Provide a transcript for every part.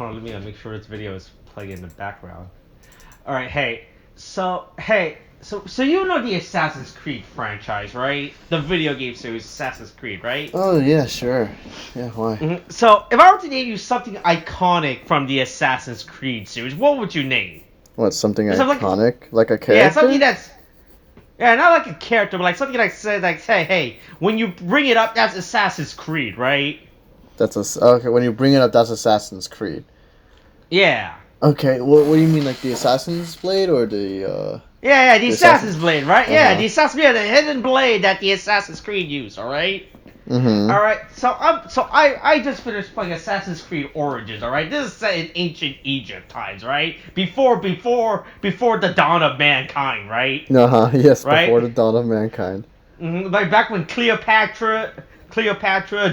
hold on, let me make sure this video is playing in the background. All right, so you know the Assassin's Creed franchise, right? The video game series Assassin's Creed, right? Oh yeah, sure. Yeah, why? Mm-hmm. So if I were to name you something iconic from the Assassin's Creed series, what would you name? What, something iconic? like a character? Yeah, something that's not like a character, but like something like say, hey, when you bring it up, that's Assassin's Creed, right? Okay. When you bring it up, that's Assassin's Creed. Yeah. Okay. What do you mean, like the Assassin's Blade or the? Yeah, the Assassin's Blade, right? Uh-huh. Yeah, the Assassin's Blade, the hidden blade that the Assassin's Creed used. All right. Mm-hmm. All right. So I just finished playing Assassin's Creed Origins. All right. This is set in ancient Egypt times, right? Before the dawn of mankind, right? Yes. Right? Before the dawn of mankind. Mm-hmm. Like back when Cleopatra,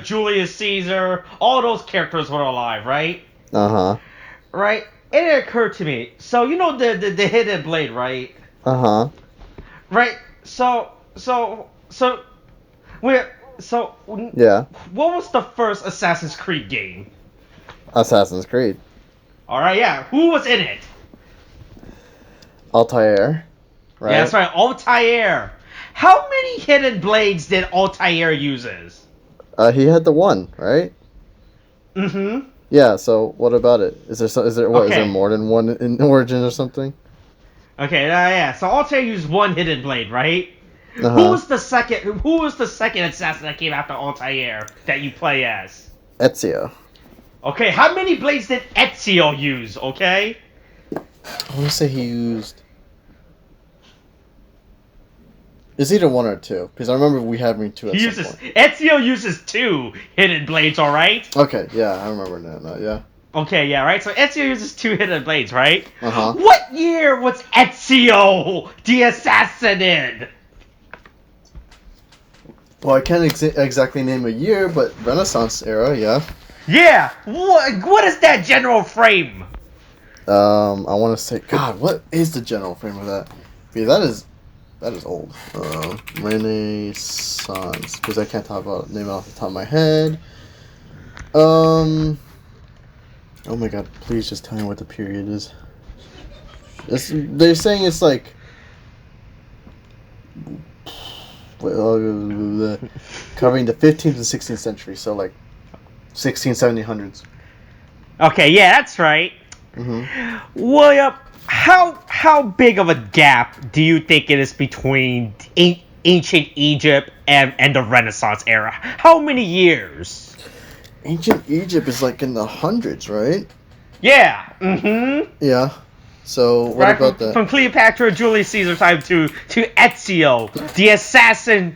Julius Caesar, all those characters were alive, right? Right. And it occurred to me. So you know the hidden blade, right? Right. Yeah. What was the first Assassin's Creed game? Assassin's Creed. All right, yeah. Who was in it? Altair. Right. Yeah, that's right. Altair. How many hidden blades did Altair uses? He had the one, right? Mm-hmm. Yeah. So what about it? Is there more than one in Origins or something? Okay. Yeah. So Altair used one hidden blade, right? Who was the second assassin that came after Altair that you play as? Ezio. Okay. How many blades did Ezio use? Okay. I want to say he used. It's either one or two, because I remember we had two at some point. Ezio uses two hidden blades, alright? Okay, yeah, I remember that, yeah. Okay, yeah, right? So Ezio uses two hidden blades, right? Uh-huh. What year was Ezio the assassin in? Well, I can't exactly name a year, but Renaissance era, yeah. Yeah! What is that general frame? I want to say... God, what is the general frame of that? Because that is old. Renaissance. Because I can't talk about name it off the top of my head. Oh my god, please just tell me what the period is. They're saying it's like... covering the 15th and 16th century, so like 1700s. Okay, yeah, that's right. Mm-hmm. William, how big of a gap do you think it is between ancient Egypt and the Renaissance era? How many years? Ancient Egypt is like in the hundreds, right? Yeah. Mm-hmm. Yeah. So what about that? From Cleopatra, Julius Caesar time to Ezio, the assassin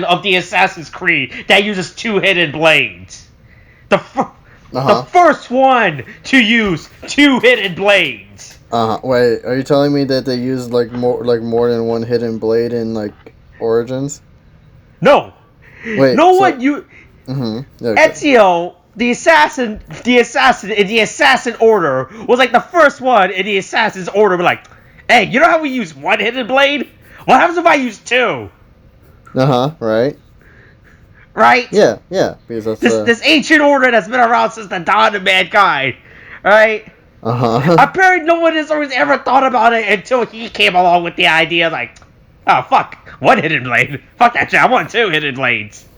of the Assassin's Creed that uses two hidden blades. The first one to use two hidden blades. Wait, are you telling me that they used more than one hidden blade in like Origins? No. Wait. Mm-hmm. Okay. Ezio, the assassin in the assassin order was like the first one in the assassin's order. We're like, hey, you know how we use one hidden blade? What happens if I use two? Right. Right? Yeah. Because that's this ancient order that's been around since the dawn of mankind. Right? Apparently no one has always ever thought about it until he came along with the idea like, oh fuck, one hidden blade. Fuck that shit, I want two hidden blades.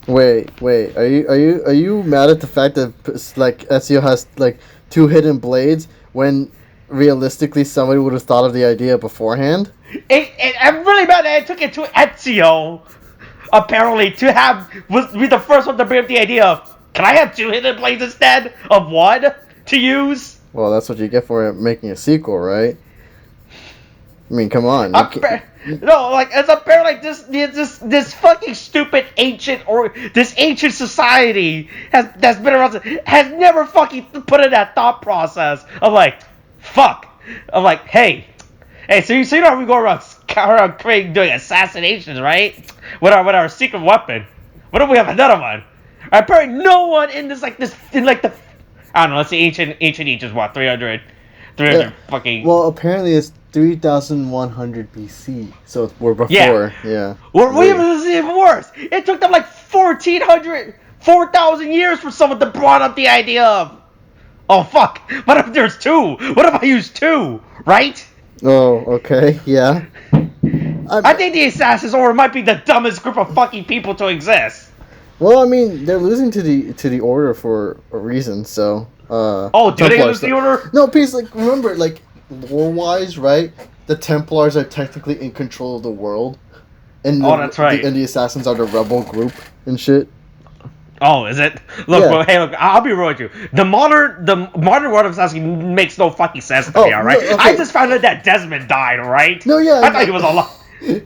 Wait. Are you mad at the fact that like Ezio has like two hidden blades when realistically somebody would have thought of the idea beforehand? I'm really mad that it took it to Ezio, apparently, be the first one to bring up the idea of, can I have two hidden blades instead of one to use? Well, that's what you get for making a sequel, right? I mean, come on. No, like it's apparently this fucking stupid this ancient society that's been around has never fucking put in that thought process of like, fuck, of like, hey, so you know how we go around doing assassinations, right? With our secret weapon. What if we have another one? Apparently, no one in the I don't know. Let's see, ancient Egypt, what 300 fucking. Well, apparently it's 3100 BC, so we're before. Yeah. Well, this is even worse. It took them like 4,000 years for someone to brought up the idea of Oh fuck! What if there's two? What if I use two? Right? Oh, okay, yeah. I think the Assassin's Order might be the dumbest group of fucking people to exist. Well, I mean, they're losing to the Order for a reason, so. Oh, do they lose the Order? No, please, like, remember, like, lore-wise, right? The Templars are technically in control of the world. And that's right. And the Assassins are the rebel group and shit. Oh, is it? Look, hey, look, I'll be real with you. The modern World of Assassin makes no fucking sense to me, alright? No, okay. I just found out that Desmond died, alright? No, yeah. I thought he was alive.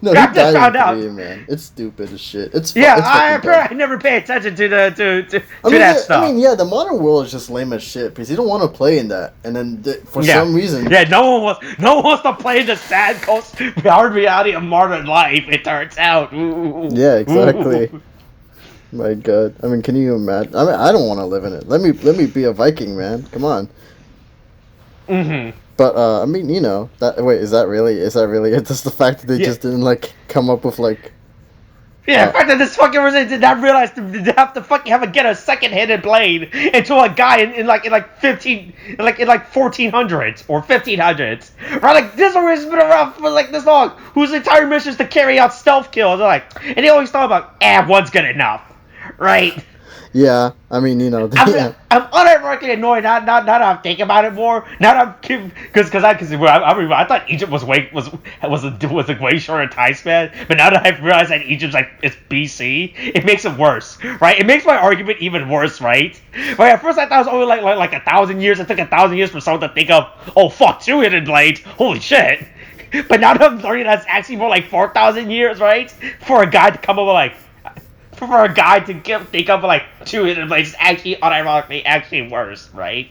No, I just found out. Man. It's stupid as shit. It's I never pay attention to that stuff. I mean, yeah, the modern world is just lame as shit because you don't want to play in that, and then for some reason, no one wants to play the sad, hard reality of modern life. It turns out. Ooh. Yeah, exactly. My God, I mean, can you imagine? I mean, I don't want to live in it. Let me be a Viking, man. Come on. Mm-hmm. But I mean, you know, is that really it? Just the fact that they just didn't like come up with like. Yeah, the fact that this fucking person did not realize to have to fucking get a second-handed blade into a guy in 1400s or 1500s, right? Like this one has been around for like this long. Whose entire mission is to carry out stealth kills. They're like, and they always thought about, one's good enough, right? Yeah, I mean, you know, I'm unironically annoyed. Not that I'm thinking about it more. Not because I thought Egypt was a way shorter time span. But now that I've realized that Egypt's like it's BC, it makes it worse, right? It makes my argument even worse, right? Right. At first I thought it was only like 1,000 years. It took 1,000 years for someone to think of, oh fuck, 2 hidden blades. Holy shit! But now that I'm learning that's actually more like 4,000 years, right? For a guy to come up with like. For a guy to think of like 2 hidden blades is actually unironically actually worse, right?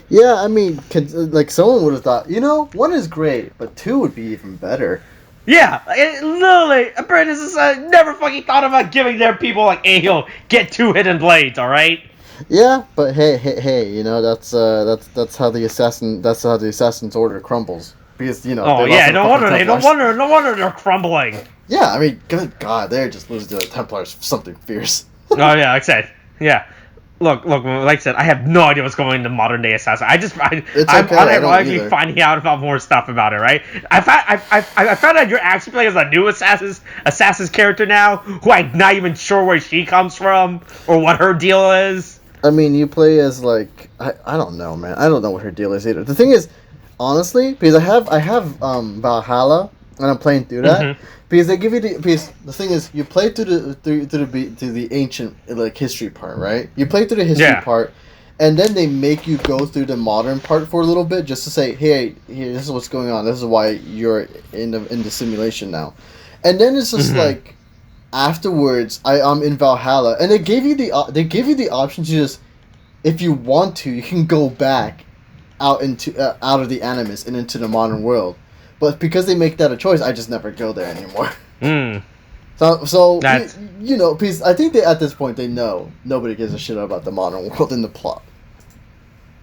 Yeah, I mean, like someone would have thought, you know, 1 is great, but 2 would be even better. Yeah, literally, apprentices never fucking thought about giving their people like, hey, yo, get 2 hidden blades, all right? Yeah, but hey, you know, that's how the Assassin's Order crumbles. Because, you know, no wonder they're crumbling. Yeah, I mean, good God, they're just losing to the Templars for something fierce. Oh yeah, like I said, yeah. Look, like I said, I have no idea what's going into modern day Assassin. I'm actually finding out about more stuff about it, right? I found out you're actually playing as a new Assassin's character now, who I'm not even sure where she comes from or what her deal is. I mean, you play as like I don't know, man. I don't know what her deal is either. The thing is, honestly, because I have Valhalla and I'm playing through that. Mm-hmm. Because they give you the thing is you play through the ancient like history part, right? You play through the history part, and then they make you go through the modern part for a little bit just to say, hey, this is what's going on. This is why you're in the simulation now, and then it's just like afterwards I'm in Valhalla, and they give you the option to just, if you want to, you can go back out of the Animus and into the modern world. But because they make that a choice, I just never go there anymore. So you know, because I think at this point they know nobody gives a shit about the modern world in the plot.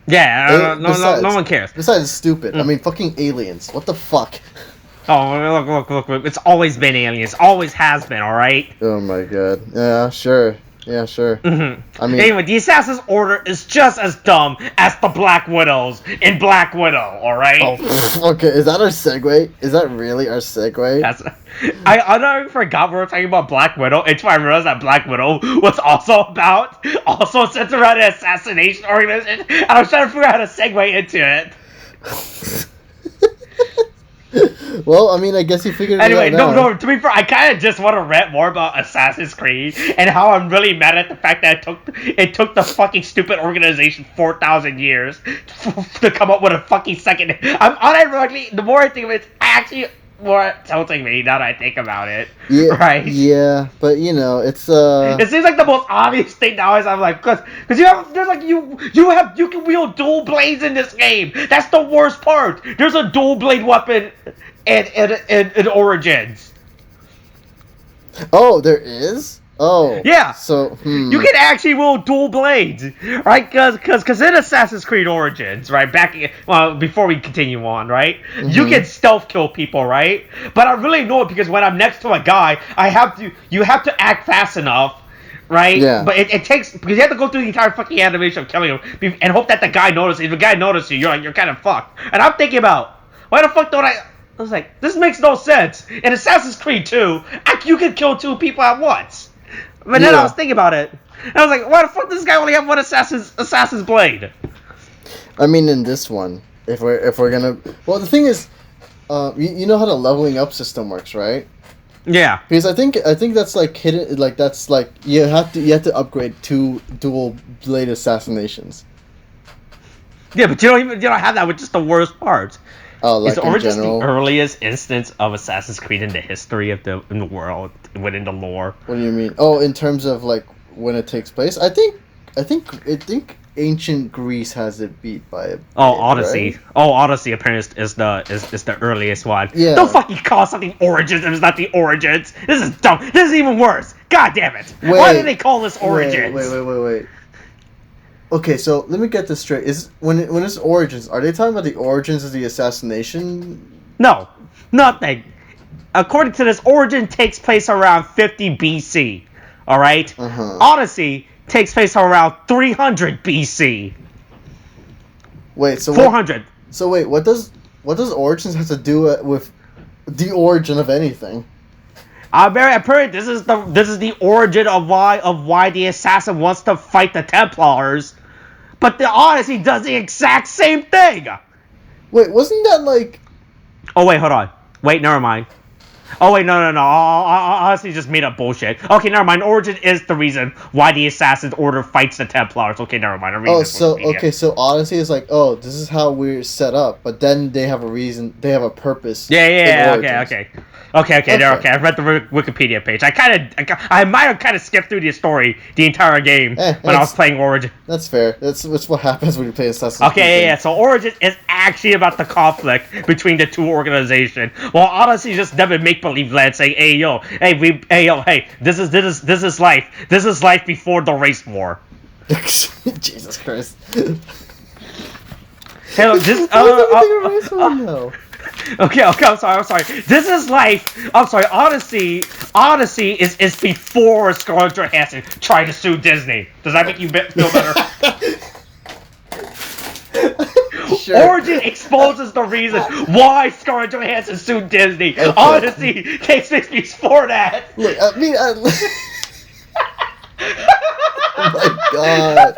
Yeah, no one cares. Besides, it's stupid. I mean, fucking aliens. What the fuck? Oh, look. It's always been aliens. Always has been, alright? Oh my god. Yeah, sure. Yeah, sure. I mean, anyway, the Assassin's Order is just as dumb as the Black Widows in Black Widow, alright? Oh, okay, is that our segue? Is that really our segue? I forgot we were talking about Black Widow until I realized that Black Widow was also centered around an assassination organization, and I was trying to figure out how to segue into it. Well, I mean, I guess you figured it out. Anyway, no, to be fair, I kind of just want to rant more about Assassin's Creed and how I'm really mad at the fact that it took the fucking stupid organization 4,000 years to come up with a fucking second. I'm unironically, the more I think of it, it's actually more tilting me now that I think about it. Yeah, right? Yeah, but you know, it's It seems like the most obvious thing now is I'm like, because you can wield dual blades in this game. That's the worst part. There's a dual blade weapon in Origins. Oh, there is? Oh. Yeah. So, you can actually wield dual blades, right? Because in Assassin's Creed Origins, right, before we continue on, right, you can stealth kill people, right? But I really know it because when I'm next to a guy, you have to act fast enough, right? Yeah. But it takes, because you have to go through the entire fucking animation of killing him and hope that the guy notices. If the guy notices you, you're kind of fucked. And I'm thinking about, why the fuck don't I was like, this makes no sense. In Assassin's Creed 2, you could kill 2 people at once. But then I was thinking about it, and I was like, why the fuck does this guy only have one assassin's blade? I mean, in this one, if we're gonna, well, the thing is, you know how the leveling up system works, right? Yeah. Because I think that's like hidden, like that's like you have to upgrade 2 dual blade assassinations. Yeah, but you don't have that with just the worst parts. Oh, like Is Origin just the general? earliest instance of Assassin's Creed in the history of in the world, within the lore? What do you mean? Oh, in terms of like when it takes place, I think ancient Greece has it beat by a bit, Odyssey. right? Odyssey apparently is the earliest one. Yeah. Don't fucking call something Origins if it's not the Origins. This is dumb. This is even worse. God damn it. Why did they call this Origins? Wait. Okay, so let me get this straight. When it's Origins, are they talking about the origins of the assassination? No, nothing. According to this, Origin takes place around 50 BC. All right. Odyssey takes place around 300 BC. Wait, so 400. What does Origins have to do with the origin of anything? I'm pretty. This is the origin of why the assassin wants to fight the Templars, but the Odyssey does the exact same thing. Wait, wasn't that like? Oh wait, hold on. Wait, never mind. Oh wait, no. Odyssey just made up bullshit. Okay, never mind. Origin is the reason why the Assassin's Order fights the Templars. Okay, never mind. So Odyssey is like, oh, this is how we're set up, but then they have a reason, they have a purpose. Yeah. Okay. There. Okay, I read the Wikipedia page. I might have kind of skipped through the story the entire game when I was playing Origin. That's fair. That's what happens when you play Assassin's Creed. Okay, yeah. So Origin is actually about the conflict between the 2 organizations, while Odyssey just never make believe land saying, hey, this is life. This is life before the race war. Jesus Christ. Hey, Okay, I'm sorry. This is life. I'm sorry, Odyssey is before Scarlett Johansson tried to sue Disney. Does that make you feel better? Sure. Origin exposes the reason why Scarlett Johansson sued Disney. Okay. Odyssey takes place before that. Look, I mean, oh my god.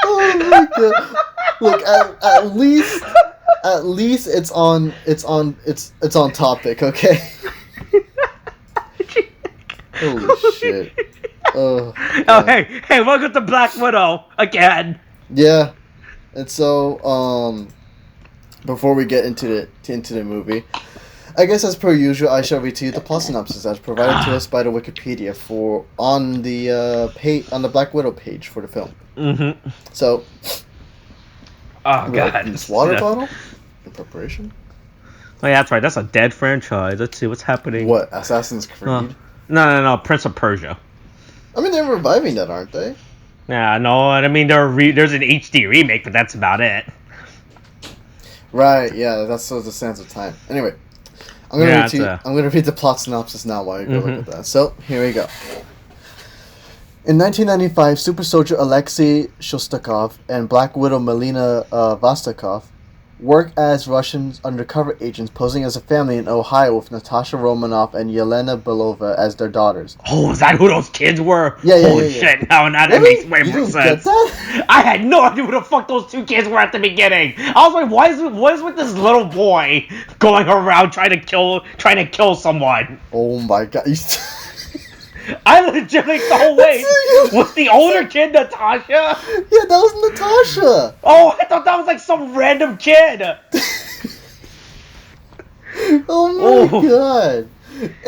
Oh my god. Look, at least it's on topic, okay? Holy shit. Oh, hey, welcome to Black Widow again. Yeah. And so, before we get into the movie, I guess as per usual, I shall read to you the plot synopsis as provided to us by the Wikipedia on the Black Widow page for the film. Mm-hmm. So, God, this water bottle in preparation. Oh yeah, that's right. That's a dead franchise. Let's see what's happening. What, Assassin's Creed? No, Prince of Persia. I mean, they're reviving that, aren't they? Yeah, no, I mean there's an HD remake, but that's about it. Right, yeah, that's the sands of time. Anyway, I'm gonna read the plot synopsis now while you go look at that. So here we go. In 1995, super soldier Alexei Shostakov and Black Widow Melina Vostokov work as Russian undercover agents posing as a family in Ohio with Natasha Romanoff and Yelena Belova as their daughters. Oh, is that who those kids were? Yeah. Holy shit, now that makes way more sense. I had no idea who the fuck those 2 kids were at the beginning. I was like, what is with this little boy going around trying to kill someone? Oh my god. I legitimately thought, wait, was the older kid Natasha? Yeah, that was Natasha. Oh, I thought that was like some random kid. Oh my god.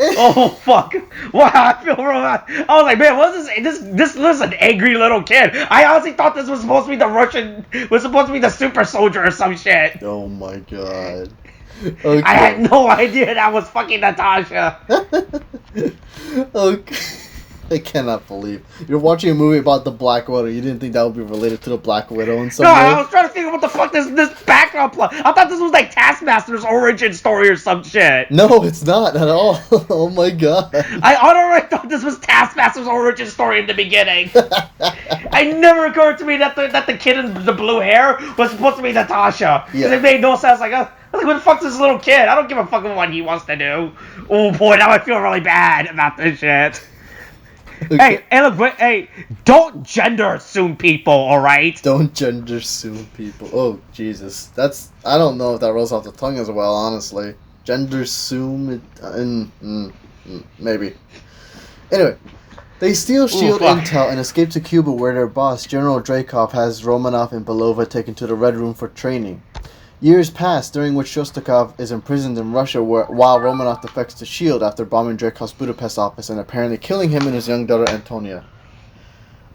Oh fuck! Wow, I feel real. I was like, man, what's this? This is an angry little kid. I honestly thought this was supposed to be the super soldier or some shit. Oh my god. Okay. I had no idea that was fucking Natasha. Okay. I cannot believe you're watching a movie about the Black Widow. You didn't think that would be related to the Black Widow in some No, way? I was trying to figure out what the fuck this background plot. I thought this was like Taskmaster's origin story or some shit. No, it's not at all. Oh my god. I already thought this was Taskmaster's origin story in the beginning. It never occurred to me that the kid in the blue hair was supposed to be Natasha. Because it made no sense. Like, what the fuck's this little kid? I don't give a fuck what he wants to do. Oh boy, now I feel really bad about this shit. Okay. Hey, look, hey, don't gender assume people, alright? Don't gender assume people. Oh, Jesus. I don't know if that rolls off the tongue as well, honestly. Gender assume maybe. Anyway, they steal SHIELD intel and escape to Cuba, where their boss, General Dreykov, has Romanov and Belova taken to the Red Room for training. Years pass, during which Shostakov is imprisoned in Russia, while Romanov defects to SHIELD after bombing Dreykov's Budapest office and apparently killing him and his young daughter Antonia.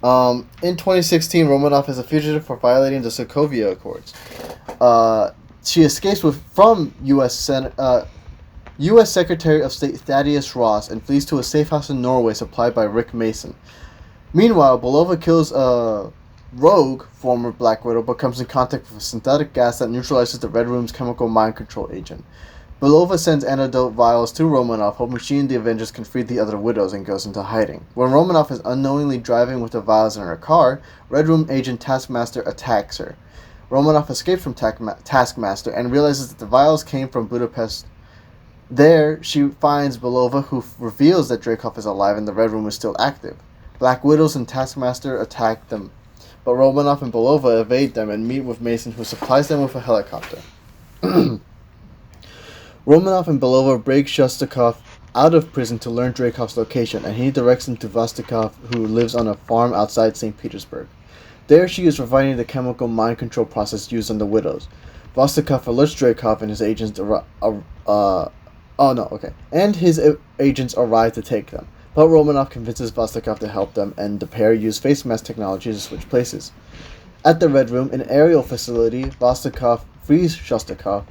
In 2016, Romanov is a fugitive for violating the Sokovia Accords. She escapes from U.S. Secretary of State Thaddeus Ross and flees to a safe house in Norway supplied by Rick Mason. Meanwhile, Belova kills Rogue, former Black Widow, but comes in contact with a synthetic gas that neutralizes the Red Room's chemical mind control agent. Belova sends antidote vials to Romanov, hoping she and the Avengers can free the other widows, and goes into hiding. When Romanov is unknowingly driving with the vials in her car, Red Room agent Taskmaster attacks her. Romanov escapes from Taskmaster and realizes that the vials came from Budapest. There, she finds Belova, who reveals that Dreykov is alive and the Red Room is still active. Black Widows and Taskmaster attack them, but Romanov and Belova evade them and meet with Mason, who supplies them with a helicopter. Romanov and Belova break Shostakov out of prison to learn Dreykov's location, and he directs them to Vostokov, who lives on a farm outside St. Petersburg. There, she is refining the chemical mind control process used on the widows. Vostokov alerts Dreykov and his agents and his agents arrive to take them. But Romanov convinces Vostokov to help them, and the pair use face mask technology to switch places. At the Red Room, an aerial facility, Vostokov frees Shostakov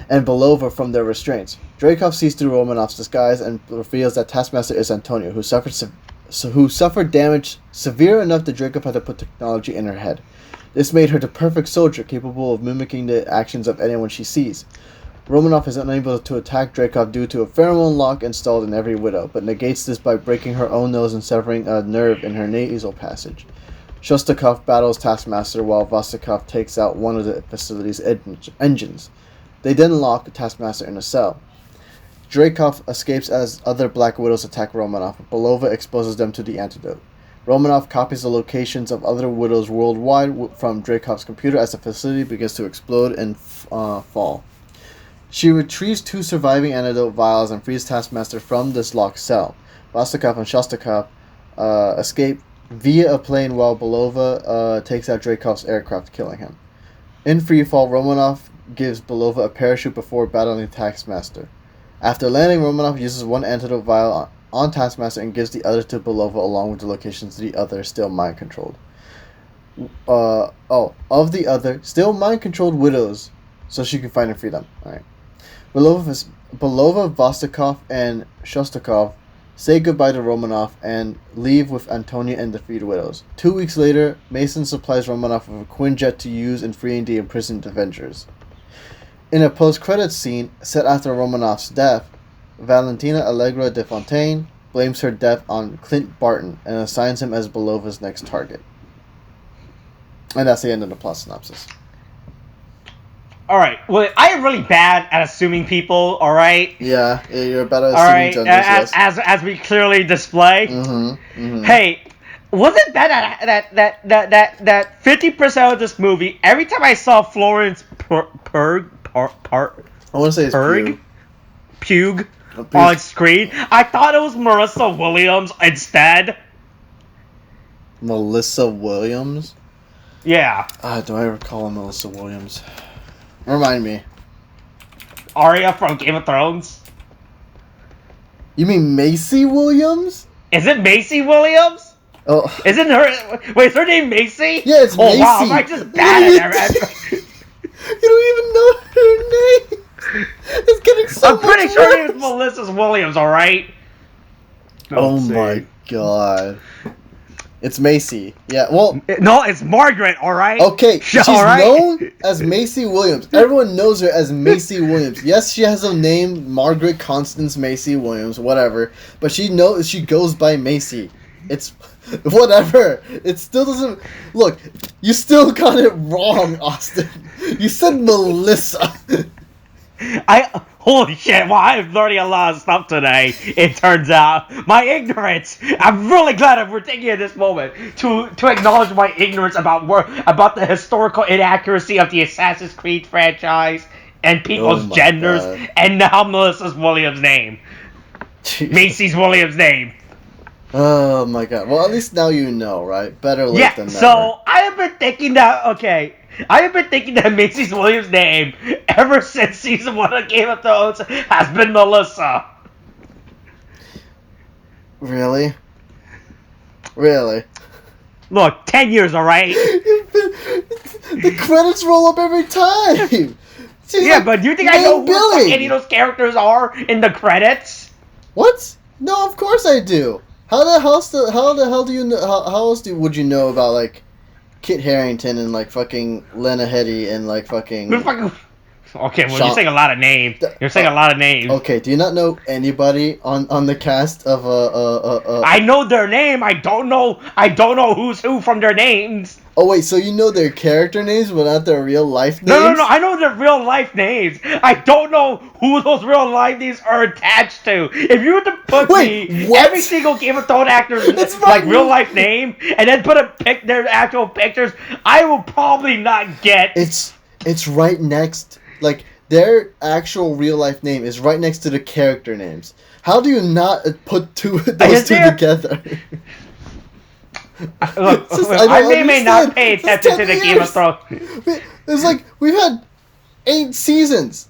and Belova from their restraints. Dreykov sees through Romanov's disguise and reveals that Taskmaster is Antonia, who suffered damage severe enough that Dreykov had to put technology in her head. This made her the perfect soldier, capable of mimicking the actions of anyone she sees. Romanov is unable to attack Dreykov due to a pheromone lock installed in every widow, but negates this by breaking her own nose and severing a nerve in her nasal passage. Shostakov battles Taskmaster while Vostokov takes out one of the facility's engines. They then lock Taskmaster in a cell. Dreykov escapes as other Black Widows attack Romanov, but Belova exposes them to the antidote. Romanov copies the locations of other widows worldwide from Dreykov's computer as the facility begins to explode and fall. She retrieves 2 surviving antidote vials and frees Taskmaster from this locked cell. Vostokov and Shostakov escape via a plane while Belova takes out Dreykov's aircraft, killing him. In freefall, Romanov gives Belova a parachute before battling Taskmaster. After landing, Romanov uses 1 antidote vial on Taskmaster and gives the other to Belova along with the locations of the other still mind-controlled. Of the other still mind-controlled widows, so she can find and free them. Alright. Belova, Vostokov, and Shostakov say goodbye to Romanov and leave with Antonia and the freed widows. 2 weeks later, Mason supplies Romanov with a Quinjet to use in freeing the imprisoned Avengers. In a post-credits scene set after Romanov's death, Valentina Allegra de Fontaine blames her death on Clint Barton and assigns him as Belova's next target. And that's the end of the plot synopsis. Alright, well, I am really bad at assuming people, alright? Yeah, you're bad at assuming genders, yes. As we clearly display. Hey, wasn't that 50% of this movie, every time I saw Florence Pugh on screen, I thought it was Marissa Williams instead. Melissa Williams? Yeah. Do I recall Melissa Williams? Remind me. Arya from Game of Thrones. You mean Macy Williams? Is it Macy Williams? Oh. Isn't her... Wait, is her name Macy? Yeah, it's Macy. Oh, wow, am I just bad at it? You don't even know her name. It's getting so I'm pretty sure her name is Melissa Williams, alright? Oh Let's see. my god. It's Macy. Yeah, well... No, it's Margaret, alright? Okay, she's alright? known as Macy Williams. Everyone knows her as Macy Williams. Yes, she has a name, Margaret Constance Macy Williams, whatever. But she goes by Macy. It's... Whatever. It still doesn't... Look, you still got it wrong, Austin. You said Melissa. Holy shit, well, I'm learning a lot of stuff today, it turns out. My ignorance! I'm really glad that we're taking this moment to acknowledge my ignorance about the historical inaccuracy of the Assassin's Creed franchise and people's genders, God. and now Melissa Williams' name. Jeez. Macy's Williams' name. Oh my god. Well, at least now you know, right? Better late than never. So I have been thinking that, Macy's Williams' name, ever since season 1 of Game of Thrones, has been Melissa. Really? Really? Look, 10 years, alright? The credits roll up every time! She's Yeah, like, but do you think I know who the fuck billing. any of those characters are in the credits? What? No, of course I do. How the hell do you know? How else would you know about like Kit Harington and like fucking Lena Headey and like fucking? Okay, well, Sean... you're saying a lot of names. You're saying a lot of names. Okay, do you not know anybody on the cast of I know their name. I don't know who's who from their names. Oh wait, so you know their character names but not their real life names? No. I know their real life names. I don't know who those real life names are attached to. If you were to put every single Game of Thrones actor's like real life name and then put their actual pictures, I will probably not get. It's right next. Like, their actual real-life name is right next to the character names. How do you not put those two together? Look, I may not pay attention to the Game of Thrones. It's like, we've had 8 seasons.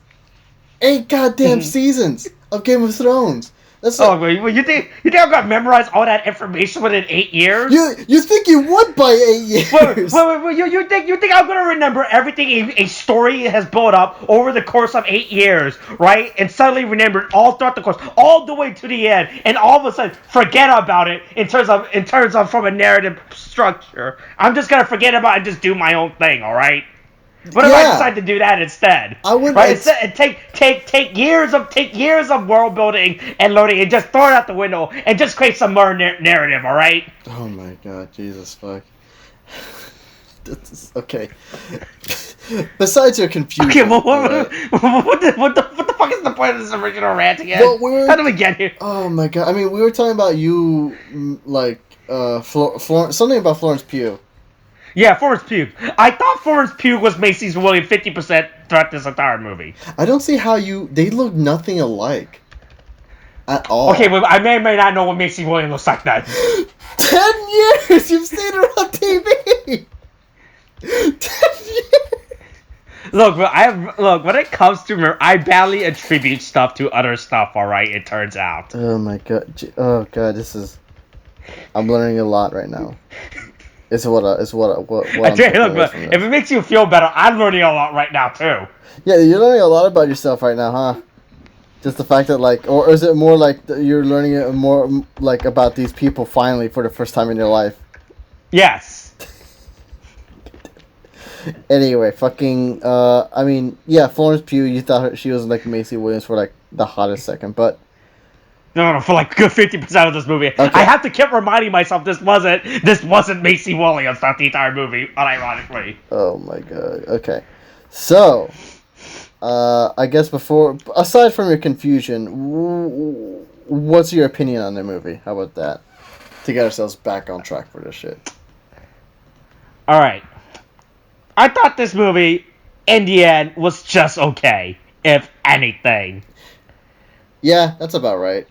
8 goddamn seasons of Game of Thrones. That's you think I'm gonna memorize all that information within 8 years? You think you would by 8 years? Wait, you think I'm gonna remember everything a story has built up over the course of 8 years, right? And suddenly remember it all throughout the course, all the way to the end, and all of a sudden forget about it in terms of from a narrative structure. I'm just gonna forget about it and just do my own thing, all right? What if I decide to do that instead? I would take years of world building and loading and just throw it out the window and just create some more narrative, all right? Oh my god, Jesus fuck. Okay. Besides your confusion. Okay, well, what the fuck is the point of this original rant again? Well, how did we get here? Oh my god! I mean, we were talking about you, like something about Florence Pugh. Yeah, Florence Pugh. I thought Florence Pugh was Macy's Williams 50% throughout this entire movie. I don't see how they look nothing alike. At all. Okay, well, I may or may not know what Macy Williams looks like then. 10 years! You've seen her on TV! 10 years! Look, when it comes to her, I badly attribute stuff to other stuff, alright, it turns out. Oh my god. Oh god, I'm learning a lot right now. It's what I'm look, if it makes you feel better, I'm learning a lot right now too. Yeah, you're learning a lot about yourself right now, huh? Just the fact that or is it more like you're learning it more like about these people finally for the first time in your life? Yes. Anyway, fucking I mean, yeah, Florence Pugh, you thought she was like Macy Williams for like the hottest second, but No, for like good 50% of this movie. Okay. I have to keep reminding myself this wasn't Macy Williams throughout the entire movie, unironically. Oh my god. Okay. So, I guess aside from your confusion, what's your opinion on the movie? How about that? To get ourselves back on track for this shit. Alright. I thought this movie, in the end, was just okay, if anything. Yeah, that's about right.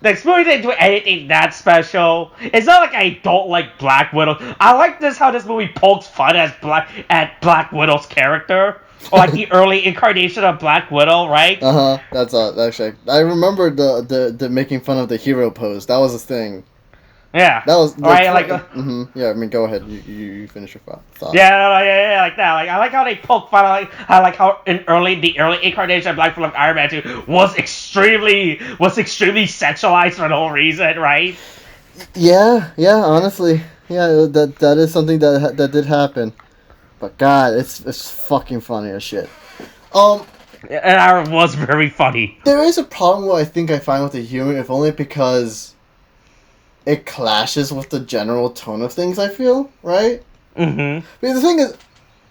This movie didn't do anything that special. It's not like I don't like Black Widow. I like how this movie pokes fun at Black Widow's character. Or like the early incarnation of Black Widow, right? That's actually. I remember the making fun of the hero pose. That was a thing. Yeah. That was like, Right. Like. yeah. I mean, go ahead. You finish your thought. Yeah, yeah, like that. Like I like how they poke fun. I like how in the early incarnation of Black Phillip Iron Man 2 was extremely sexualized for no reason, right? Yeah, honestly, yeah, that is something that did happen. But God, it's fucking funny as shit. Um, And it was very funny. there is a problem what I think I find with the humor, if only because it clashes with the general tone of things. I feel right. Mm-hmm. But the thing is,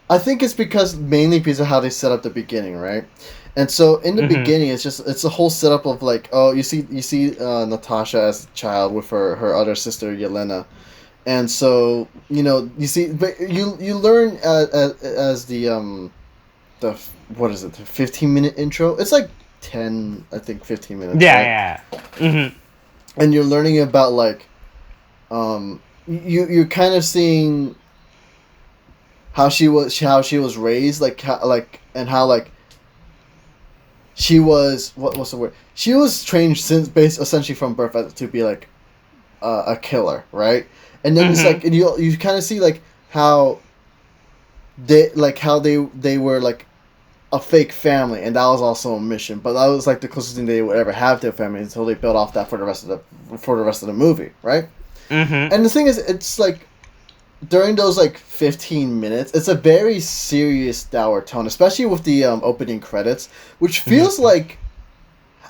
I think it's mainly because of how they set up the beginning, right? And so in the beginning, it's a whole setup of like, oh, you see Natasha as a child with her other sister Yelena, and so you see, but you learn as the what is it, the 15-minute intro? It's like 10, I think 15 minutes, Yeah, right? yeah. Mm-hmm. And you're learning about like you're kind of seeing how she was raised, like and how like she was what's the word? She was trained since based essentially from birth to be like a killer, right? And then it's like, and you kind of see like how they were like a fake family, and that was also a mission. But that was like the closest thing they would ever have to a family until they built off that for the rest of the movie, right? Mm-hmm. And the thing is, it's like during those like 15 minutes, it's a very serious, dour tone, especially with the opening credits, which feels like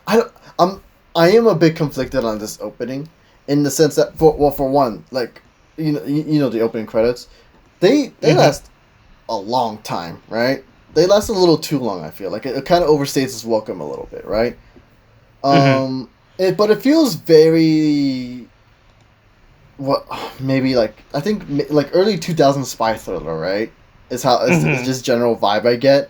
I don't, I am a bit conflicted on this opening, in the sense that for one, like you know the opening credits, they last a long time, right? They last a little too long. I feel like it kind of overstates its welcome a little bit, right? But it feels very maybe like I think like early 2000s spy thriller, right? Is how is just general vibe I get.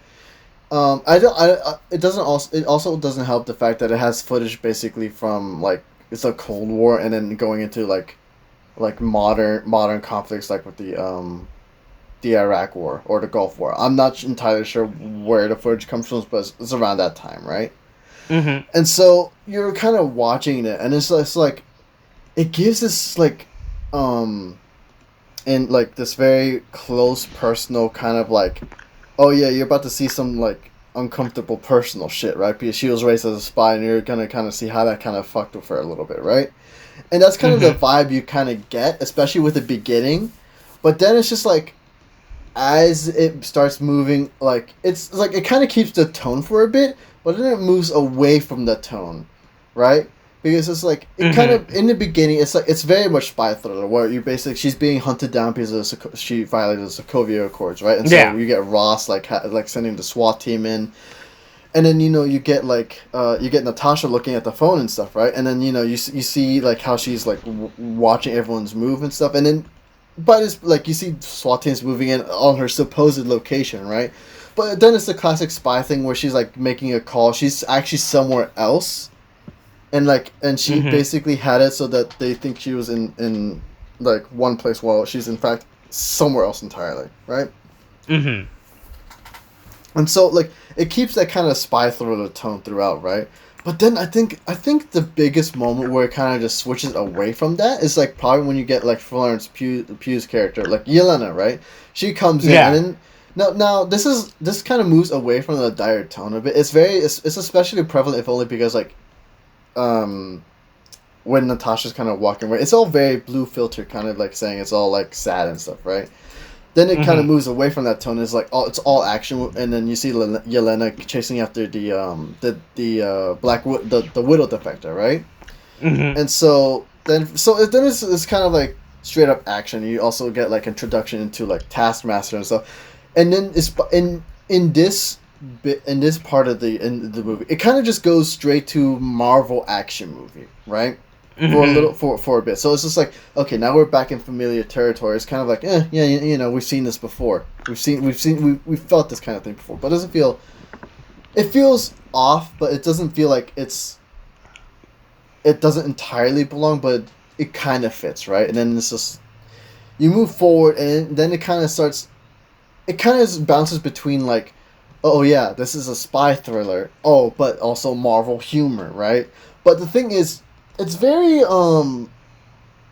It also doesn't help the fact that it has footage basically from like it's a Cold War, and then going into like modern conflicts like with the Iraq War or the Gulf War. I'm not entirely sure where the footage comes from, but it's around that time, right? Mm-hmm. And so you're kind of watching it, and it's like it gives this like in like this very close personal kind of like, oh yeah, you're about to see some like uncomfortable personal shit, right? Because she was raised as a spy, and you're gonna kind of see how that kind of fucked with her a little bit, right? And that's kind of the vibe you kind of get, especially with the beginning. But then it's just like, as it starts moving, like it's like it kind of keeps the tone for a bit, but then it moves away from the tone, right? Because it's like it kind of in the beginning, it's like it's very much spy thriller where you basically she's being hunted down because she violated the Sokovia Accords, right? And so you get Ross like sending the SWAT team in, and then you get like you get Natasha looking at the phone and stuff, right? And then you see like how she's like watching everyone's move and stuff, and then but it's like you see SWAT teams moving in on her supposed location, right? But then it's the classic spy thing where she's like making a call. She's actually somewhere else, and she basically had it so that they think she was in like one place while she's in fact somewhere else entirely, right? Mm-hmm. And so like it keeps that kind of spy thriller tone throughout, right? But then I think the biggest moment where it kind of just switches away from that is like probably when you get like Florence Pugh's character, like Yelena, right? She comes in and then now this kind of moves away from the dire tone a bit. It's especially prevalent if only because like when Natasha's kind of walking away, it's all very blue filter, kind of like saying it's all like sad and stuff, right? Then it kind of moves away from that tone. It's like it's all action, and then you see Yelena chasing after the widow defector, right? And so then it's kind of like straight up action. You also get like introduction into like Taskmaster and stuff, and then it's in this part of the movie, it kind of just goes straight to Marvel action movie, right? For a little for a bit. So it's just like, okay, now we're back in familiar territory. It's kind of like, we've seen this before. We've felt this kind of thing before. But it feels off, but it doesn't feel like it doesn't entirely belong, but it kind of fits, right? And then it's just you move forward, and then it kind of bounces between like, oh yeah, this is a spy thriller. Oh, but also Marvel humor, right? But the thing is, it's very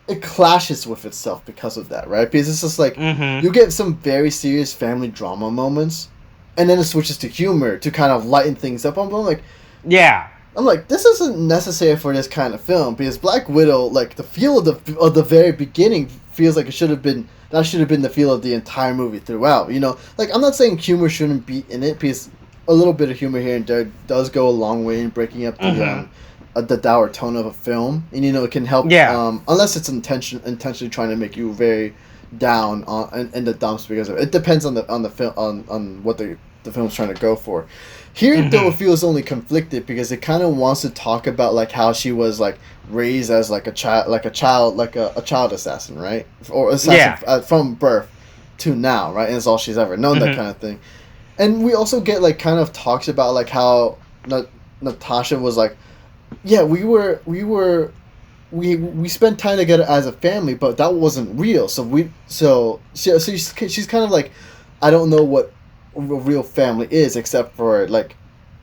it clashes with itself because of that, right? Because it's just like you get some very serious family drama moments, and then it switches to humor to kind of lighten things up. I'm like, yeah. I'm like, this isn't necessary for this kind of film because Black Widow, like the feel of the very beginning feels like it should have been the feel of the entire movie throughout. You know, like I'm not saying humor shouldn't be in it because a little bit of humor here and there does go a long way in breaking up the dour tone of a film, and you know it can help. Yeah. Unless it's intentionally trying to make you very down in the dumps because of it. It depends on the film on what the film's trying to go for. Here, though, it feels only conflicted because it kind of wants to talk about like how she was like raised as like a child assassin, right? Or assassin from birth to now, right? And it's all she's ever known, that kind of thing. And we also get like kind of talks about like how Natasha was like, yeah, we spent time together as a family, but that wasn't real. So she's kind of like, I don't know what a real family is except for like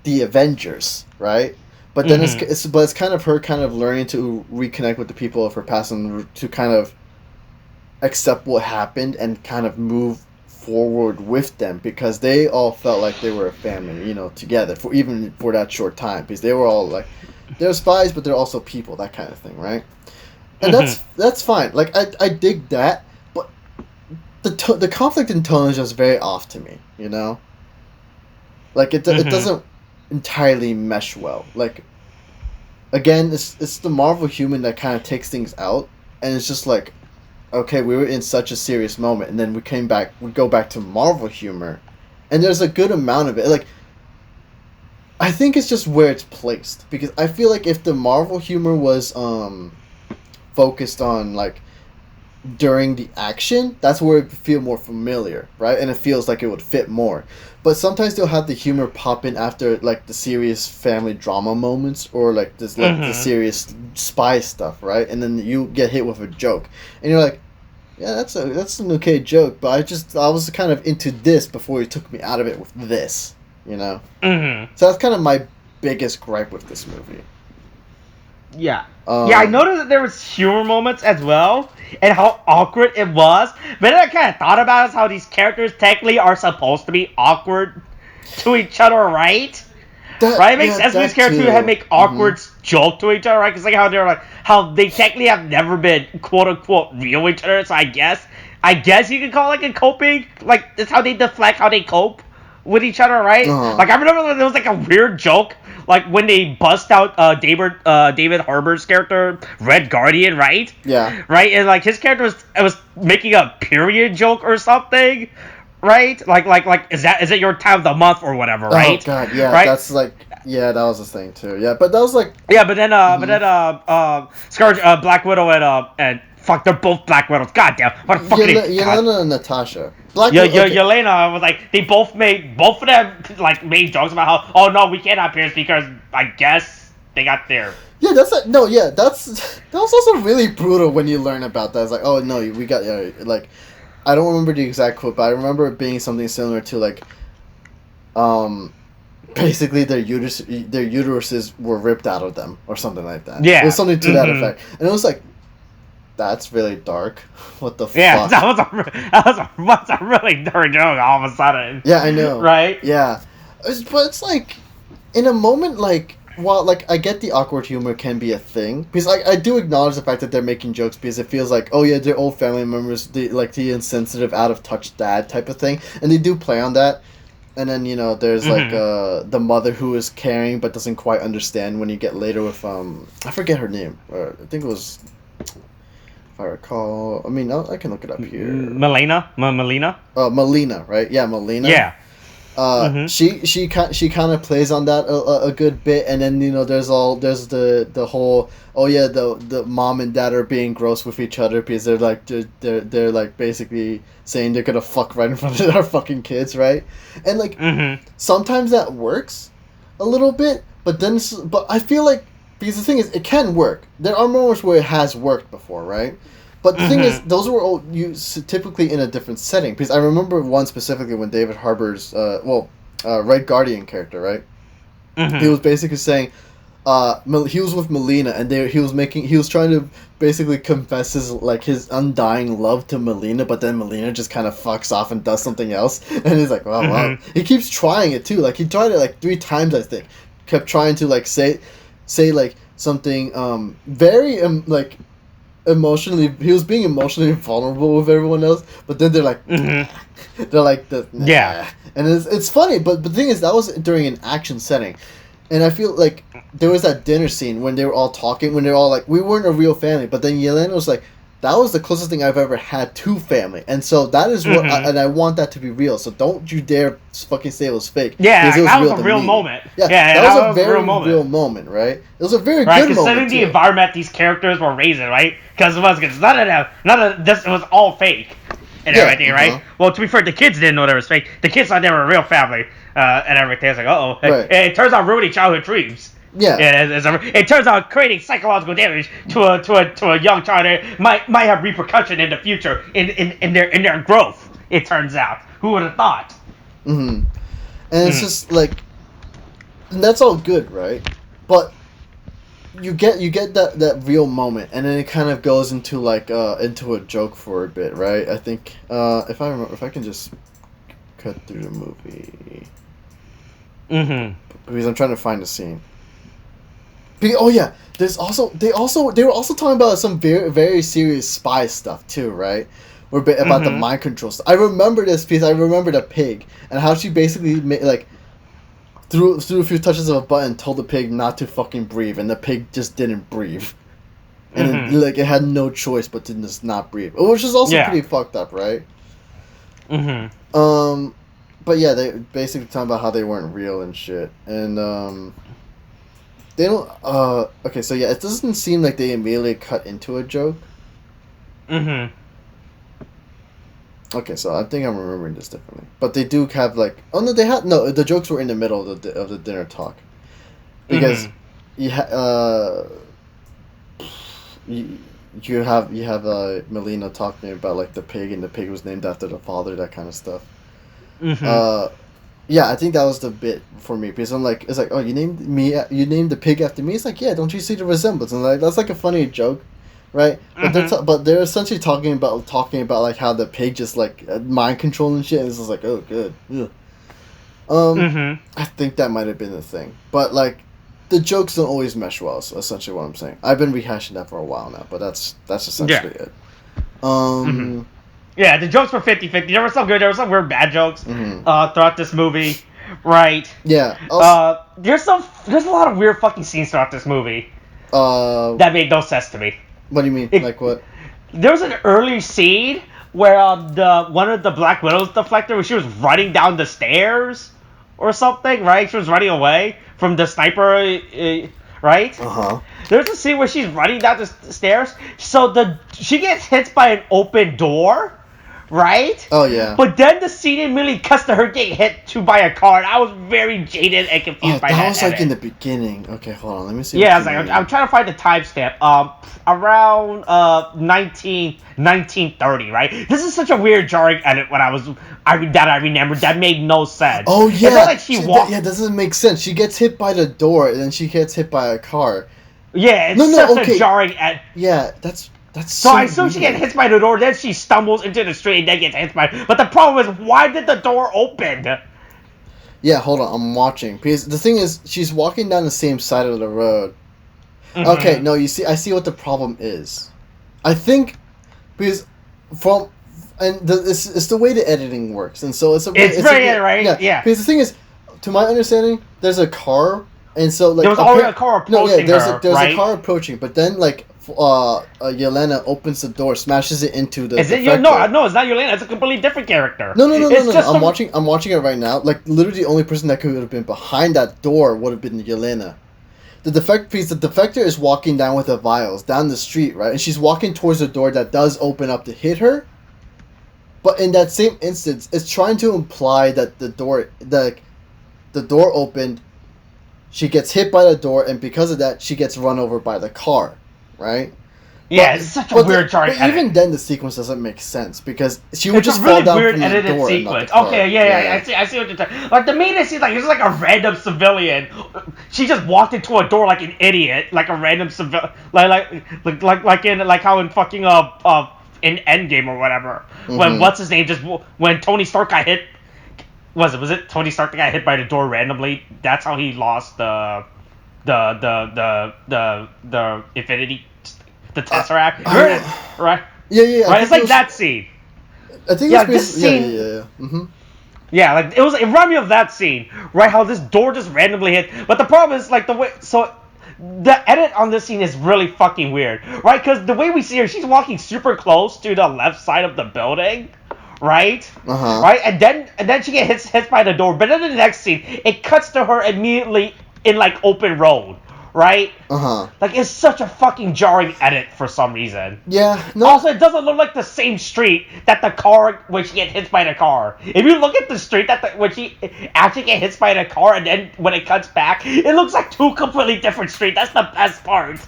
the Avengers, right? But then it's kind of her kind of learning to reconnect with the people of her past and to kind of accept what happened and kind of move forward with them because they all felt like they were a family, you know, together for that short time because they were all like, they're spies but they're also people, that kind of thing, right? And that's fine. Like I dig that, but the conflict in tone is just very off to me, you know? Like it doesn't entirely mesh well. Like again, it's the Marvel human that kind of takes things out, and it's just like, okay, we were in such a serious moment, and then we go back to Marvel humor, and there's a good amount of it. Like, I think it's just where it's placed, because I feel like if the Marvel humor was focused on like during the action, that's where it would feel more familiar, right? And it feels like it would fit more. But sometimes they'll have the humor pop in after like the serious family drama moments or like this like the serious spy stuff, right? And then you get hit with a joke, and you're like, yeah, that's an okay joke, but I was kind of into this before you took me out of it with this, you know? So that's kind of my biggest gripe with this movie. Yeah. I noticed that there was humor moments as well, and how awkward it was. But then I kind of thought about is how these characters technically are supposed to be awkward to each other, right? Right? It makes sense for these characters to make awkward joke to each other, right? Because like how they technically have never been quote unquote real with each other. So I guess you could call it like a coping, like that's how they deflect how they cope with each other, right? Like I remember there was like a weird joke. Like when they bust out David Harbour's character, Red Guardian, right? Yeah. Right, and like his character was making a period joke or something, right? Like is it your time of the month or whatever, right? Oh god, yeah, right? that's like, yeah, that was the thing too. Yeah, but that was like, yeah, but then Scarlet, Black Widow and fuck, they're both Black Widows. God damn, what a fucking Yelena and Natasha. Yelena was like, they both of them like made jokes about how, oh no, we can't have Pierce because I guess they got there. Yeah, that was also really brutal when you learn about that. It's like, oh no, we got like, I don't remember the exact quote, but I remember it being something similar to like, basically their uteruses were ripped out of them or something like that. Yeah, it was something to that effect, and it was like, that's really dark. What the fuck? Yeah, that was a really dark joke all of a sudden. Yeah, I know. Right? Yeah. But it's like, in a moment like, while like I get the awkward humor can be a thing, because I do acknowledge the fact that they're making jokes because it feels like, oh yeah, they're old family members, like the insensitive, out of touch dad type of thing, and they do play on that. And then, you know, there's like the mother who is caring but doesn't quite understand when you get later with I forget her name. I think it was, if I recall, I mean, I can look it up here. Melina? Melina, right? Yeah, Melina. Yeah. She kind of plays on that a good bit, and then, you know, there's the whole, oh yeah, the mom and dad are being gross with each other because they're like basically saying they're gonna fuck right in front of our fucking kids, right? And like sometimes that works a little bit, but I feel like, because the thing is, it can work. There are moments where it has worked before, right? But the thing is, those were all used typically in a different setting. Because I remember one specifically when David Harbour's, Red Guardian character, right? He was basically saying, he was with Melina, and he was trying to basically confess his undying love to Melina, but then Melina just kind of fucks off and does something else, and he's like, wow, wow. He keeps trying it too. Like he tried it like 3 times, I think. Kept trying to like say like something very like emotionally. He was being emotionally vulnerable with everyone else, but then they're like, they're like nah. Yeah, and it's funny, but the thing is that was during an action setting. And I feel like there was that dinner scene when they were all talking, when they're all like, we weren't a real family. But then Yelena was like, that was the closest thing I've ever had to family. And so that is what, and I want that to be real. So don't you dare fucking say it was fake. Yeah, that was a real moment. Yeah, that was a very real moment, right? It was a very good moment. Considering the environment these characters were raised in, right? Because none of this was all fake and everything, right? Well, to be fair, the kids didn't know they was fake. The kids thought they were a real family. And everything. It's like, Right. It turns out ruining childhood dreams. Yeah. It turns out creating psychological damage to a young child might have repercussion in the future in their growth. It turns out. Who would have thought? And it's just like, and that's all good, right? But you get that real moment, and then it kind of goes into like into a joke for a bit, right? I think if I can just cut through the movie. Because I'm trying to find the scene. Oh yeah, they were also talking about some very very serious spy stuff too, right? About the mind control stuff. I remember this piece. I remember the pig and how she basically threw a few touches of a button, told the pig not to fucking breathe, and the pig just didn't breathe, and it had no choice but to just not breathe, which is also pretty fucked up, right? But yeah, they basically talking about how they weren't real and shit, and they don't. Okay, so yeah, it doesn't seem like they immediately cut into a joke. Okay, so I think I'm remembering this differently, but they do have like, the jokes were in the middle of the dinner talk, because you have Melina talking about like the pig, and the pig was named after the father, that kind of stuff. Yeah, I think that was the bit for me, because I'm like, it's like, oh, you named the pig after me. It's like, yeah, don't you see the resemblance? And like, that's like a funny joke, right? But they're essentially talking about like how the pig just like mind control and shit. And it's just like, oh, good. I think that might have been the thing, but like, the jokes don't always mesh well. So essentially, what I'm saying, I've been rehashing that for a while now, but that's essentially it. Yeah, the jokes were 50-50. There were some good, there were some weird bad jokes throughout this movie, right? Yeah. There's a lot of weird fucking scenes throughout this movie that made no sense to me. What do you mean? Like what? There was an early scene where one of the Black Widow's deflector, where she was running down the stairs or something, right? She was running away from the sniper, right? There's a scene where she's running down the stairs, so she gets hit by an open door, right? Oh yeah. But then the scene immediately cuts to her getting hit by a car, and I was very jaded and confused by that. That was like in the beginning. Okay, hold on, let me see. Yeah, I was like, I'm trying to find the timestamp. Around 1930, right? This is such a weird jarring edit when I remembered that made no sense. Oh yeah. It's not like she walked. Yeah, doesn't make sense. She gets hit by the door, and then she gets hit by a car. Yeah, it's such a jarring edit. Yeah, that's so I assume she gets hit by the door, then she stumbles into the street and then gets hit by. But the problem is, why did the door open? Yeah, hold on, I'm watching, because the thing is, she's walking down the same side of the road. Okay, no, you see, I see what the problem is. I think because it's the way the editing works, and so it's very right. Yeah. Because the thing is, to my understanding, there's a car, and so like there was already a car approaching. No, yeah, there's a car approaching, but then like Yelena opens the door, smashes it into the. No, it's not Yelena. It's a completely different character. No. I'm watching it right now. Like literally, the only person that could have been behind that door would have been Yelena. The defector is walking down with the vials down the street, right? And she's walking towards the door that does open up to hit her. But in that same instance, it's trying to imply that the door opened, she gets hit by the door, and because of that, she gets run over by the car, right? Yeah, it's such a weird jarring edit. Even then, the sequence doesn't make sense because she would It's just a really fall down weird from the edited door sequence. and not the car. Okay, yeah. I see what you're talking. Like the main scene, like it's like a random civilian. She just walked into a door like an idiot, like a random civilian, like in like how in fucking in Endgame or whatever. When what's his name when Tony Stark got hit. Was it Tony Stark that got hit by the door randomly? That's how he lost the Infinity, the Tesseract, right? Yeah. Right, it's like that scene. I think this scene. Yeah. Mm-hmm. Yeah, like it reminded me of that scene, right? How this door just randomly hit. But the problem is like the way the edit on this scene is really fucking weird, right? Because the way we see her, she's walking super close to the left side of the building. Right? Right? And then she gets hit by the door. But then in the next scene, it cuts to her immediately in like open road. Right? Like it's such a fucking jarring edit for some reason. Yeah. No. Also, it doesn't look like the same street that the car when she gets hit by the car. If you look at the street when she actually gets hit by the car and then when it cuts back, it looks like two completely different streets. That's the best part.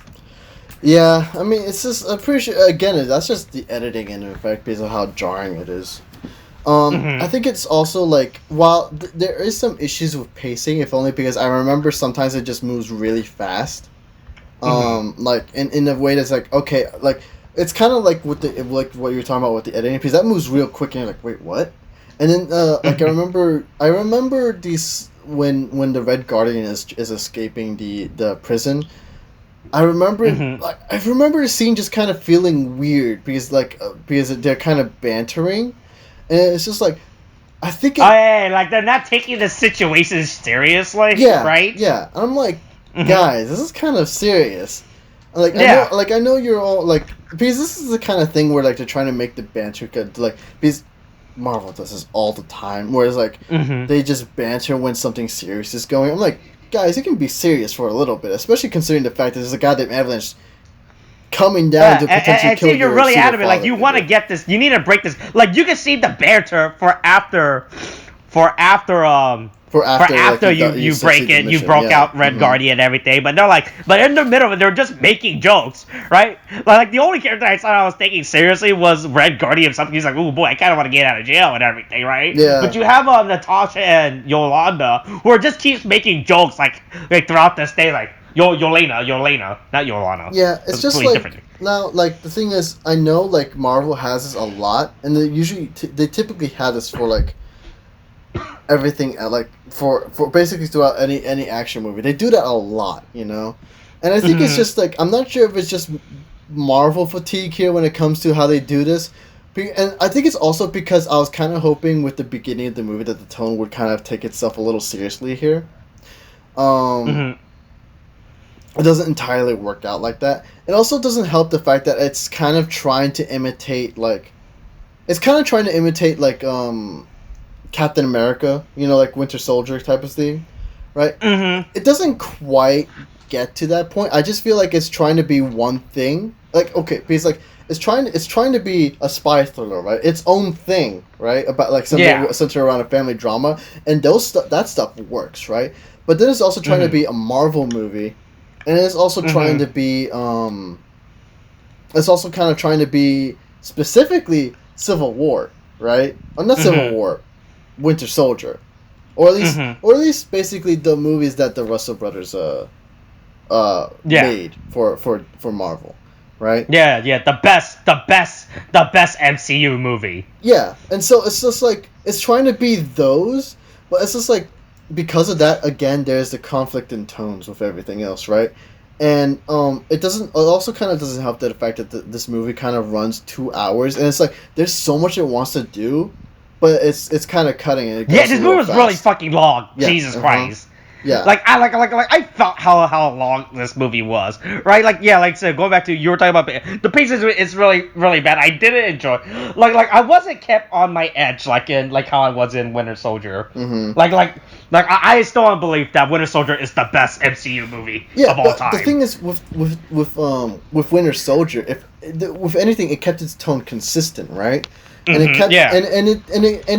Yeah, I mean, it's just, I'm pretty sure, again, that's just the editing in effect because of how jarring it is. I think it's also, like, while there is some issues with pacing, if only because I remember sometimes it just moves really fast. Like, in a way that's like, okay, like, it's kind of like with like what you were talking about with the editing, because that moves real quick and you're like, wait, what? And then, like, I remember these, when the Red Guardian is escaping the prison, I remember the scene just kind of feeling weird because they're kind of bantering, and it's just like I think like they're not taking the situation seriously. Yeah, right. Yeah, I'm like, guys, this is kind of serious. Like I know you're all like because this is the kind of thing where like they're trying to make the banter good, like because Marvel does this all the time, whereas like they just banter when something serious is going. I'm like, guys, it can be serious for a little bit, especially considering the fact that there's a goddamn avalanche coming down to potentially kill you're really adamant. Like, you want to get this. You need to break this. Like, you can see the banter for after you break it, you broke out Red Guardian and everything. But they're like, but in the middle of it, they're just making jokes, right? Like the only character I thought I was taking seriously was Red Guardian. Something he's like, oh boy, I kind of want to get out of jail and everything, right? Yeah. But you have Natasha and Yolanda, who just keeps making jokes like throughout this day, like Yolena, not Yolanda. Yeah, it's just like now, like the thing is, I know like Marvel has this a lot, and they usually they typically have this for like everything, like for basically throughout any action movie. They do that a lot, you know, and I think it's just like I'm not sure if it's just Marvel fatigue here when it comes to how they do this. And I think it's also because I was kind of hoping with the beginning of the movie that the tone would kind of take itself a little seriously here. It doesn't entirely work out like that. It also doesn't help the fact that it's kind of trying to imitate Captain America, you know, like Winter Soldier type of thing, right? It doesn't quite get to that point. I just feel like it's trying to be one thing. Like, okay, because like it's trying to be a spy thriller, right? Its own thing, right? About like centered around a family drama, and that stuff works, right? But then it's also trying to be a Marvel movie. And it's also trying to be, it's also kind of trying to be specifically Civil War, right? Or not Civil War, Winter Soldier, or at least basically the movies that the Russell brothers made for Marvel, right? Yeah, the best MCU movie. Yeah, and so it's just like it's trying to be those, but it's just like. Because of that, again, there's the conflict in tones with everything else, right? And it also kind of doesn't help the fact that this movie kind of runs 2 hours, and it's like there's so much it wants to do, but it's kind of cutting it. Yeah, this movie was really fucking long. Yeah, Jesus Christ. Yeah. I felt how long this movie was, right? So going back to you were talking about the pace is really really bad. I didn't enjoy, like I wasn't kept on my edge like how I was in Winter Soldier. I still don't believe that Winter Soldier is the best MCU movie of all time. The thing is with Winter Soldier, with anything, it kept its tone consistent, right? And it kept yeah. and